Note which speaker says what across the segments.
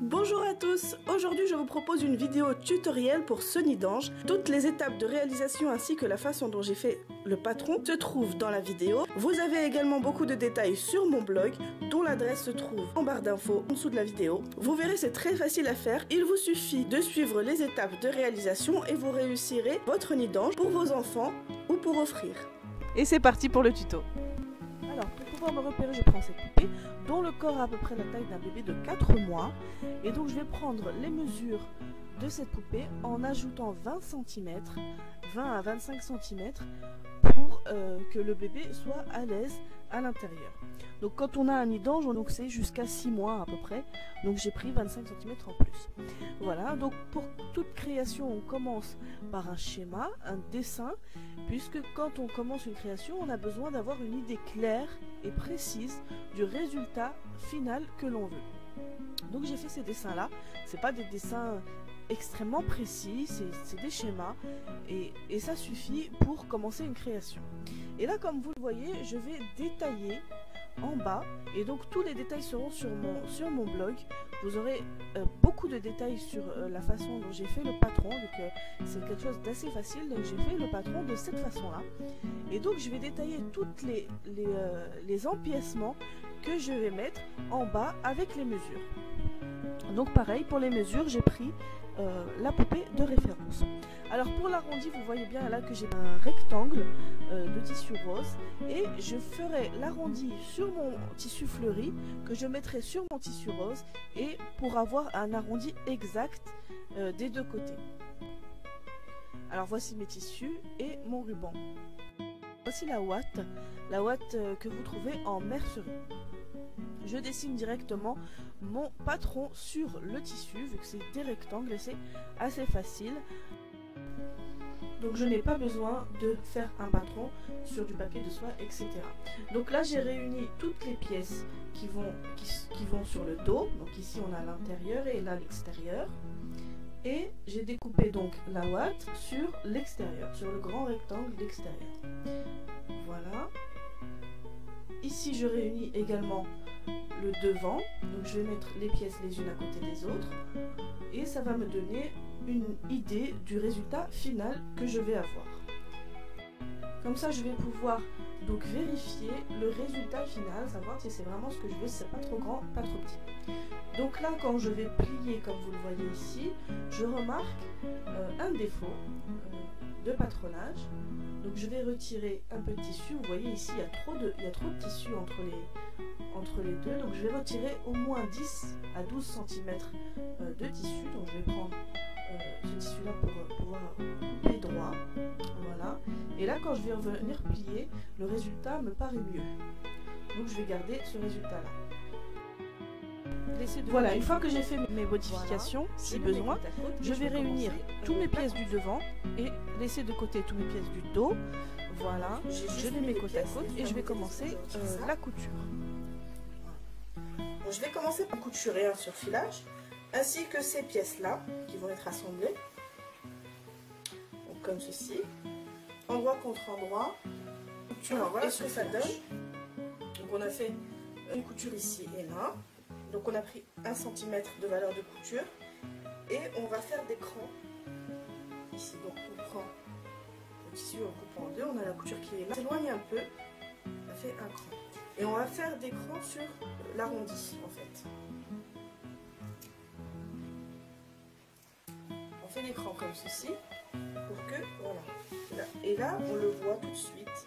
Speaker 1: Bonjour à tous, aujourd'hui je vous propose une vidéo tutoriel pour ce nid d'ange. Toutes les étapes de réalisation ainsi que la façon dont j'ai fait le patron se trouvent dans la vidéo. Vous avez également beaucoup de détails sur mon blog dont l'adresse se trouve en barre d'infos en dessous de la vidéo. Vous verrez, c'est très facile à faire, il vous suffit de suivre les étapes de réalisation et vous réussirez votre nid d'ange pour vos enfants ou pour offrir.
Speaker 2: Et c'est parti pour le tuto.
Speaker 1: Alors, pour pouvoir me repérer, je prends cette poupée dont le corps a à peu près la taille d'un bébé de 4 mois. Et donc, je vais prendre les mesures de cette poupée en ajoutant 20 cm, 20 à 25 cm pour que le bébé soit à l'aise à l'intérieur. Donc, quand on a un nid d'ange, on sait jusqu'à 6 mois à peu près. Donc, j'ai pris 25 cm en plus. Voilà, donc pour toute création, on commence par un schéma, un dessin, puisque quand on commence une création, on a besoin d'avoir une idée claire et précise du résultat final que l'on veut. Donc j'ai fait ces dessins-là, c'est pas des dessins extrêmement précis, c'est des schémas, et ça suffit pour commencer une création. Et là, comme vous le voyez, je vais détailler en bas, et donc tous les détails seront sur mon blog. Vous aurez beaucoup de détails sur la façon dont j'ai fait le patron, donc c'est quelque chose d'assez facile. Donc j'ai fait le patron de cette façon là, et donc je vais détailler toutes les empiècements que je vais mettre en bas avec les mesures. Donc pareil, pour les mesures, j'ai pris la poupée de référence. Alors pour l'arrondi, vous voyez bien là que j'ai un rectangle de tissu rose, et je ferai l'arrondi sur mon tissu fleuri que je mettrai sur mon tissu rose, et pour avoir un arrondi exact des deux côtés. Alors voici mes tissus et mon ruban. Voici la ouate que vous trouvez en mercerie. Je dessine directement mon patron sur le tissu, vu que c'est des rectangles et c'est assez facile. Donc je n'ai pas besoin de faire un patron sur du papier de soie, etc. Donc là j'ai réuni toutes les pièces qui vont sur le dos. Donc ici on a l'intérieur et là l'extérieur. Et j'ai découpé donc la ouate sur l'extérieur, sur le grand rectangle d'extérieur. Voilà. Ici je réunis également le devant, donc je vais mettre les pièces les unes à côté des autres, et ça va me donner une idée du résultat final que je vais avoir. Comme ça je vais pouvoir donc vérifier le résultat final, savoir si c'est vraiment ce que je veux, si c'est pas trop grand, pas trop petit. Donc là, quand je vais plier comme vous le voyez ici, je remarque un défaut de patronage. Donc je vais retirer un peu de tissu. Vous voyez ici, il y a trop de tissu entre les deux. Donc je vais retirer au moins 10 à 12 cm de tissu. Donc je vais prendre ce tissu là pour pouvoir couper droit. Voilà. Et là, quand je vais revenir plier, le résultat me paraît mieux. Donc je vais garder ce résultat là. Voilà, une fois que j'ai fait mes modifications, voilà, si besoin, je vais réunir toutes mes pièces du devant et laisser de côté toutes mes pièces du dos. Voilà, je les mets côte à côte et je vais commencer la couture. Bon, je vais commencer par couturer un surfilage, ainsi que ces pièces-là qui vont être assemblées. Donc, comme ceci, endroit contre endroit. Alors voilà ce que ça donne. Donc on a fait une couture ici et là. Donc on a pris 1 cm de valeur de couture et on va faire des crans ici. Donc on prend le tissu, on coupe en deux, on a la couture qui est là, on s'éloigne un peu, on fait un cran. Et on va faire des crans sur l'arrondi en fait. On fait des crans comme ceci pour que, voilà. Et là on le voit tout de suite,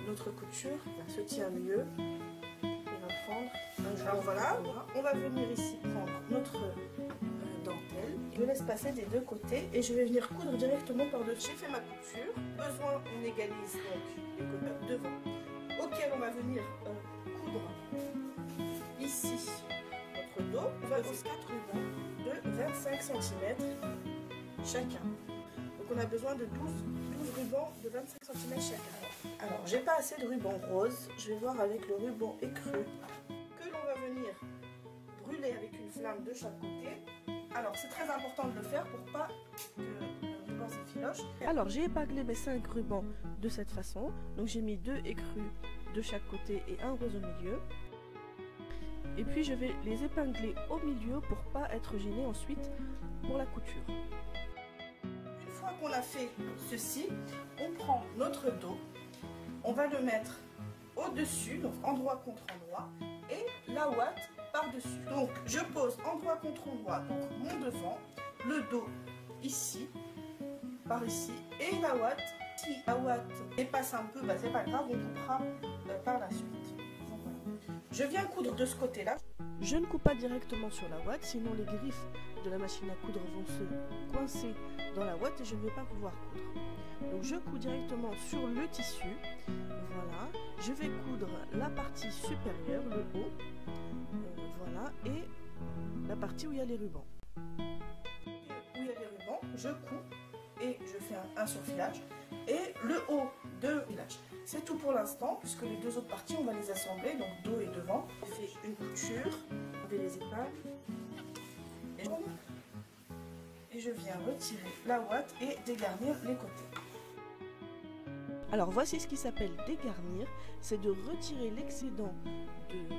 Speaker 1: notre couture se tient mieux. Alors voilà, on va venir ici prendre notre dentelle. Je laisse passer des deux côtés et je vais venir coudre directement par-dessus. J'ai fait ma couture. Besoin, on égalise donc les côtés devant, auquel on va venir coudre ici notre dos. On va avoir 4 rubans de 25 cm chacun. Donc on a besoin de 12 rubans de 25 cm chacun. Alors j'ai pas assez de ruban rose, je vais voir avec le ruban écru que l'on va venir brûler avec une flamme de chaque côté. Alors c'est très important de le faire pour pas que le ruban s'effiloche. Alors j'ai épinglé mes 5 rubans de cette façon, donc j'ai mis 2 écrus de chaque côté et un rose au milieu. Et puis je vais les épingler au milieu pour pas être gêné ensuite pour la couture. Une fois qu'on a fait ceci, on prend notre dos, on va le mettre au-dessus, donc endroit contre endroit, et la ouate par-dessus. Donc je pose endroit contre endroit, donc mon devant, le dos ici, par ici, et la ouate. Si la ouate dépasse un peu, bah, c'est pas grave, on coupera par la suite. Donc, voilà. Je viens coudre de ce côté-là. Je ne coupe pas directement sur la ouate, sinon les griffes de la machine à coudre vont se coincer dans la ouate et je ne vais pas pouvoir coudre. Donc je couds directement sur le tissu. Voilà. Je vais coudre la partie supérieure, le haut. Voilà. Et la partie où il y a les rubans. Où il y a les rubans, je couds et je fais un surfilage. Et le haut de filage. C'est tout pour l'instant, puisque les deux autres parties, on va les assembler, donc dos et devant. Je fais une couture, je vais les épingles, et je viens retirer la ouate et dégarnir les côtés. Alors voici ce qui s'appelle dégarnir, c'est de retirer l'excédent de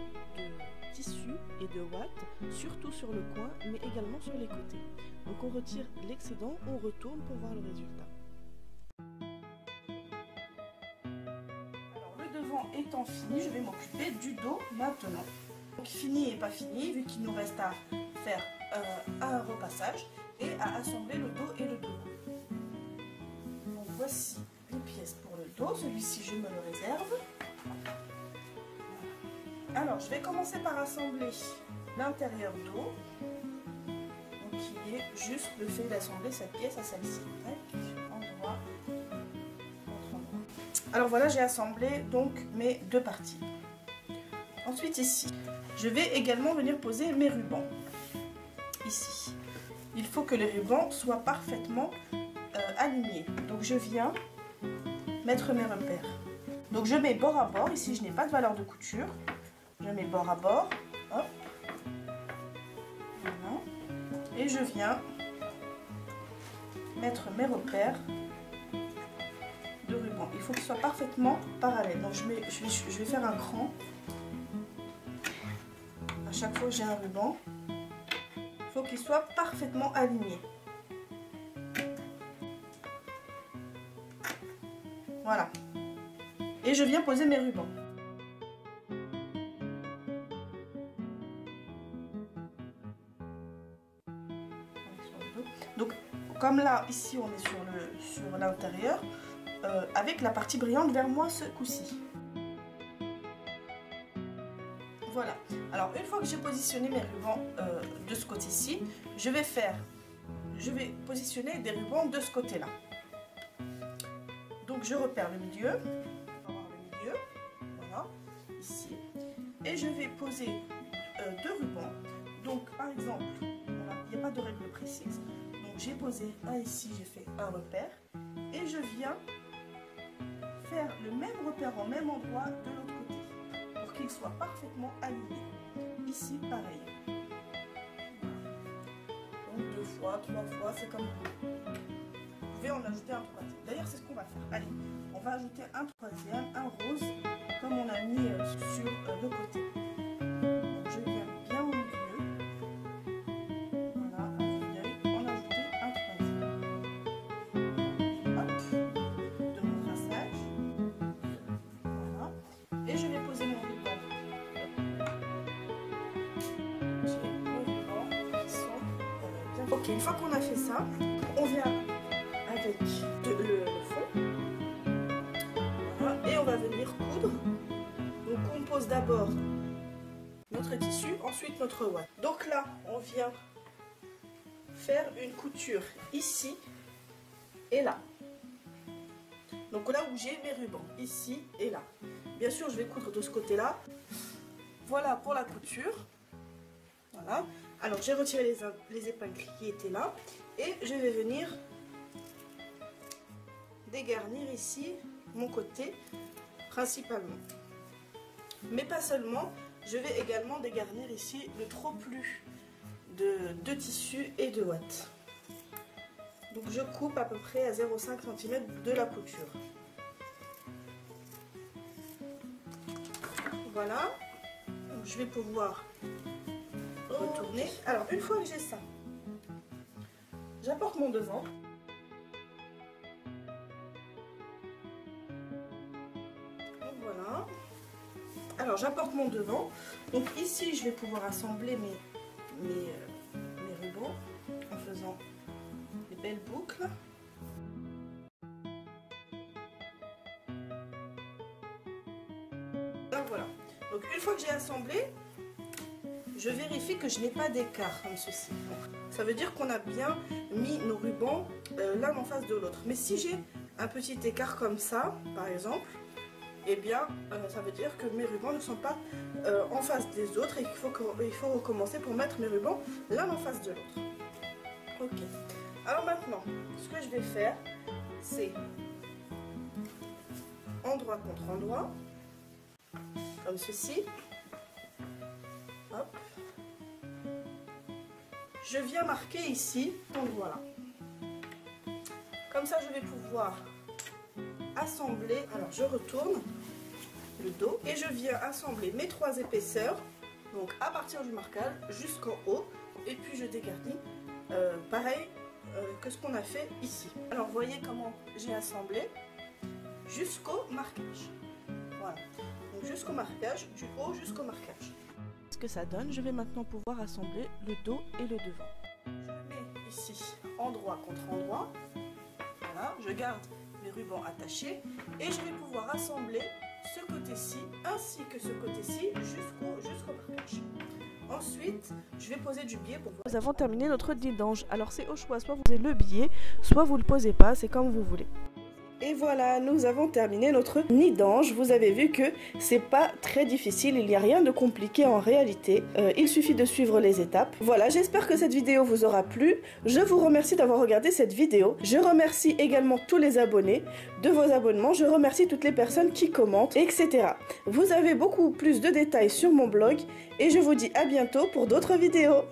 Speaker 1: tissu et de ouate, surtout sur le coin, mais également sur les côtés. Donc on retire l'excédent, on retourne pour voir le résultat. Étant fini, je vais m'occuper du dos maintenant. Donc fini et pas fini, vu qu'il nous reste à faire un repassage et à assembler le dos et le devant. Donc voici les pièces pour le dos, celui-ci je me le réserve. Alors je vais commencer par assembler l'intérieur dos, donc qui est juste le fait d'assembler cette pièce à celle-ci. Endroit. Alors voilà, j'ai assemblé donc mes deux parties. Ensuite ici, je vais également venir poser mes rubans. Ici, il faut que les rubans soient parfaitement alignés. Donc je viens mettre mes repères. Donc je mets bord à bord. Ici, je n'ai pas de valeur de couture. Je mets bord à bord. Hop. Voilà. Et je viens mettre mes repères. Il faut qu'il soit parfaitement parallèle. Donc je vais faire un cran. À chaque fois que j'ai un ruban, il faut qu'il soit parfaitement aligné. Voilà. Et je viens poser mes rubans. Donc comme là, ici on est sur l'intérieur. Avec la partie brillante vers moi ce coup-ci. Voilà. Alors une fois que j'ai positionné mes rubans de ce côté-ci, je vais positionner des rubans de ce côté-là. Donc je repère le milieu. On va voir le milieu. Voilà. Ici. Et je vais poser deux rubans. Donc par exemple, voilà, il n'y a pas de règle précise. Donc j'ai posé un ici, j'ai fait un repère. Et je viens faire le même repère au même endroit de l'autre côté pour qu'il soit parfaitement aligné. Ici, pareil. Voilà. Donc 2 fois, 3 fois, c'est comme vous. Vous pouvez en ajouter un troisième. D'ailleurs, c'est ce qu'on va faire. Allez, on va ajouter un troisième, un rose, comme on a mis sur le côté. Donc, je viens bien au milieu. Voilà, à vue d'œil, en ajouter un troisième. Hop. Et je vais poser mon ruban. J'ai mes rubans qui sont bien. Ok, une fois qu'on a fait ça, on vient avec le fond. Voilà, et on va venir coudre. Donc on pose d'abord notre tissu, ensuite notre ouate. Donc là, on vient faire une couture ici et là. Donc là où j'ai mes rubans, ici et là. Bien sûr, je vais coudre de ce côté-là. Voilà pour la couture. Voilà. Alors, j'ai retiré les épingles qui étaient là. Et je vais venir dégarnir ici mon côté principalement. Mais pas seulement, je vais également dégarnir ici le trop-plus de tissu et de ouate. Donc je coupe à peu près à 0,5 cm de la couture. Voilà. je vais pouvoir retourner. Alors, une fois que j'ai ça, j'apporte mon devant. Voilà. Alors, j'apporte mon devant. Donc ici, je vais pouvoir assembler mes rubans en faisant des belles boucles. Donc voilà. Donc une fois que j'ai assemblé, je vérifie que je n'ai pas d'écart comme ceci. Donc, ça veut dire qu'on a bien mis nos rubans l'un en face de l'autre. Mais si j'ai un petit écart comme ça, par exemple, eh bien, ça veut dire que mes rubans ne sont pas en face des autres et qu'il faut recommencer pour mettre mes rubans l'un en face de l'autre. Ok. Alors maintenant, ce que je vais faire, c'est endroit contre endroit, comme ceci. Hop. Je viens marquer ici, donc voilà. Comme ça, je vais pouvoir assembler. Alors, je retourne le dos et je viens assembler mes 3 épaisseurs, donc à partir du marquage jusqu'en haut, et puis je dégarnis pareil que ce qu'on a fait ici. Alors, voyez comment j'ai assemblé jusqu'au marquage. Voilà, donc jusqu'au marquage, du haut jusqu'au marquage.
Speaker 2: Ce que ça donne, je vais maintenant pouvoir assembler le dos et le devant.
Speaker 1: Je mets ici endroit contre endroit. Voilà, je garde mes rubans attachés et je vais pouvoir assembler ce côté-ci ainsi que ce côté-ci jusqu'au marquage. Ensuite, je vais poser du biais pour voir.
Speaker 2: Nous avons terminé notre nid d'ange. Alors c'est au choix, soit vous posez le biais, soit vous le posez pas, c'est comme vous voulez.
Speaker 1: Et voilà, nous avons terminé notre nid d'ange. Vous avez vu que c'est pas très difficile, il n'y a rien de compliqué en réalité. Il suffit de suivre les étapes. Voilà, j'espère que cette vidéo vous aura plu. Je vous remercie d'avoir regardé cette vidéo. Je remercie également tous les abonnés de vos abonnements. Je remercie toutes les personnes qui commentent, etc. Vous avez beaucoup plus de détails sur mon blog et je vous dis à bientôt pour d'autres vidéos.